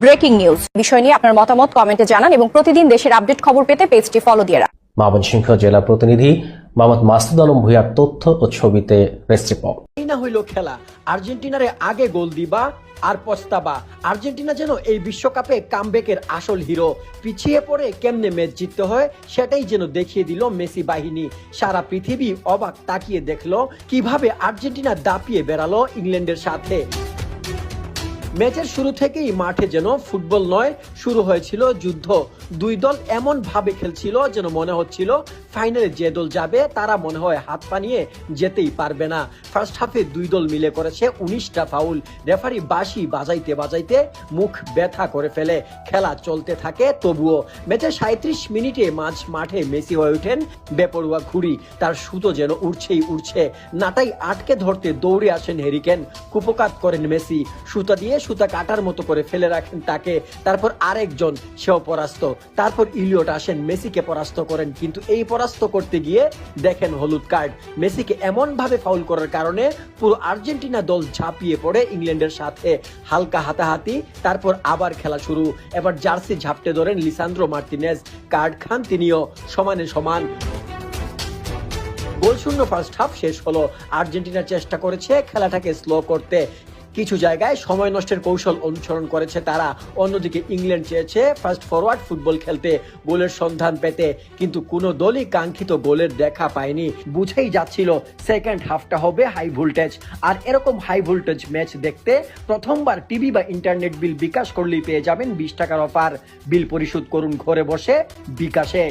Breaking news বিষয় নিয়ে আপনার মতামত কমেন্টে জানান এবং প্রতিদিন দেশের আপডেট খবর পেতে পেজটি ফলো দিয়ে রাখুন। ময়মনসিংহ জেলা প্রতিনিধি মোহাম্মদ মাসুদ আলম ভূঁইয়ার তথ্য ও ছবিতে প্রেস রিপোর্ট। এই না হইল খেলা, আর্জেন্টিনারে আগে গোল দিবা আর পস্তাবা। আর্জেন্টিনা যেন এই বিশ্বকাপে কামব্যাকের আসল হিরো। পিছিয়ে পড়ে কেমনে ম্যাচ জিততে হয় সেটাই যেন দেখিয়ে দিল মেসি বাহিনী। সারা পৃথিবী অবাক তাকিয়ে দেখলো কিভাবে আর্জেন্টিনা দাপিয়ে বেড়ালো ইংল্যান্ডের সাথে। ম্যাচের শুরু থেকেই মাঠে যেন ফুটবল নয়, শুরু হয়েছিল যুদ্ধ। দুই দল এমন ভাবে খেলছিল যেন মনে হচ্ছিল ফাইনালে যে দল যাবে তারা মনে হয় হাত পা নিয়ে যেতেই পারবে না। ফার্স্ট হাফে দুই দল মিলে করেছে 19টা ফাউল। রেফারি বাঁশি বাজাইতে বাজাইতে মুখ ব্যথা করে ফেলে। খেলা চলতে থাকে তবুও। ম্যাচের 37 মিনিটে মাঝ মাঠে মেসি হয়ে ওঠেন বেপরোয়া ঘুড়ি। তার সুতো যেন উড়ছেই উড়ছে। নাটাই আটকে ধরতে দৌড়ে আসেন হ্যারি কেন। কুপকাত করেন মেসি। সুতা দিয়ে সুতা কাটার মতো করে ফেলে রাখেন তাকে। তারপর আরেকজন, সেও পরাস্ত। তারপর ইলিয়ট আসেন, মেসিকে পরাস্ত করেন। কিন্তু এই পরাস্ত করতে গিয়ে দেখেন হলুদ কার্ড। মেসিকে এমন ভাবে ফাউল করার কারণে পুরো আর্জেন্টিনা দল ঝাঁপিয়ে পড়ে ইংল্যান্ডের সাথে। হালকা হাতাহাতি, তারপর আবার খেলা শুরু। এবার জার্সি ঝাপটে ধরেন লিসান্দ্রো মার্টিনেজ। কার্ড খান তিনিও, সমানে সমান। গোলশূন্য ফার্স্ট হাফ শেষ হলো। আর্জেন্টিনা চেষ্টা করেছে খেলাটাকে স্লো করতে। কিছু জায়গায় সময় নষ্টের কৌশল অনুসরণ করেছে তারা। অন্যদিকে ইংল্যান্ড চেয়েছে ফাস্ট ফরওয়ার্ড ফুটবল খেলতে, গোলের সন্ধান পেতে। কিন্তু কোনো দলই কাঙ্ক্ষিত গোলের দেখা পায়নি। বুঝেই যাচ্ছিল সেকেন্ড হাফটা হবে হাই ভোল্টেজ। আর এরকম হাই ভোল্টেজ ম্যাচ দেখতে প্রথমবার টিভি বা ইন্টারনেট বিল বিকাশ করলেই পেয়ে যাবেন 20 টাকার অফার। বিল পরিশোধ করুন ঘরে বসে বিকাশে।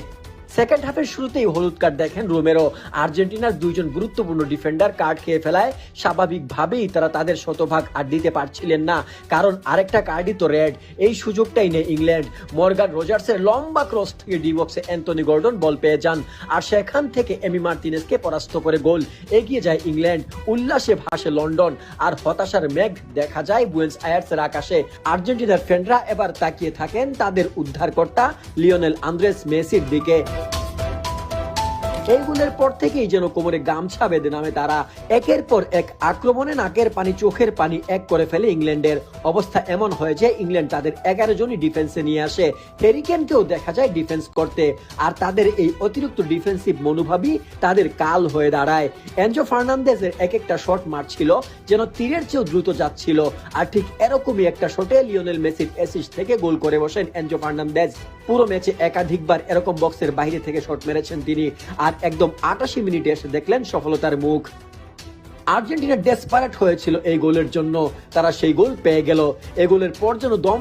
সেকেন্ড হাফের শুরুতেই হলুদ কার্ড দেখেন রোমেরো। আর্জেন্টিনার দুইজন গুরুত্বপূর্ণ ডিফেন্ডার কার্ড খেয়ে ফেলায় স্বাভাবিকভাবেই তারা তাদের শতভাগ আর দিতে পারছিলেন না, কারণ আরেকটা কার্ডই তো রেড। এই সুযোগটাই নেই ইংল্যান্ড। মর্গান রোজার্সের লম্বা ক্রস থেকে ডি বক্সে অ্যান্টনি গর্ডন বল পেয়ে যান, আর সেখান থেকে এমি মার্টিনেজকে পরাস্ত করে গোল। এগিয়ে যায় ইংল্যান্ড। উল্লাসে ভাসে লন্ডন, আর হতাশার মেঘ দেখা যায় বুয়েন্স আয়ার্সের আকাশে। আর্জেন্টিনার ফ্যানরা এবার তাকিয়ে থাকেন তাদের উদ্ধারকর্তা লিওনেল আন্দ্রেস মেসির দিকে। এই গোলের পর থেকেই যেন কোমরে গামছা বেঁধে নামে তারা। একের পর এক আক্রমণে নাকের পানি চোখের পানি এক করে ফেলে ইংল্যান্ডের। অবস্থা এমন হয়েছে ইংল্যান্ড তাদের 11 জনই ডিফেন্সে নিয়ে আসে। হ্যারি কেনকেও দেখা যায় ডিফেন্স করতে। আর তাদের এই অতিরিক্ত ডিফেন্সিভ মনোভাবই তাদের কাল হয়ে দাঁড়ায়। এনজো ফার্নান্দেজের এক একটা শট মারছিল যেন তীরের চেয়েও দ্রুত যাচ্ছিল। আর ঠিক এরকমই একটা শটে লিওনেল মেসির অ্যাসিস্ট থেকে গোল করে বসেন এনজো ফার্নান্দেজ। পুরো ম্যাচে একাধিকবার এরকম বক্সের বাইরে থেকে শট মেরেছেন তিনি। আর একদম 88 মিনিটে এসে দেখলেন সফলতার মুখ। আর্জেন্টিনা ডেসপারেট হয়েছিল এই গোলের জন্য, তারা সেই গোল পেয়ে গেল। এই গোলের পর যেন দম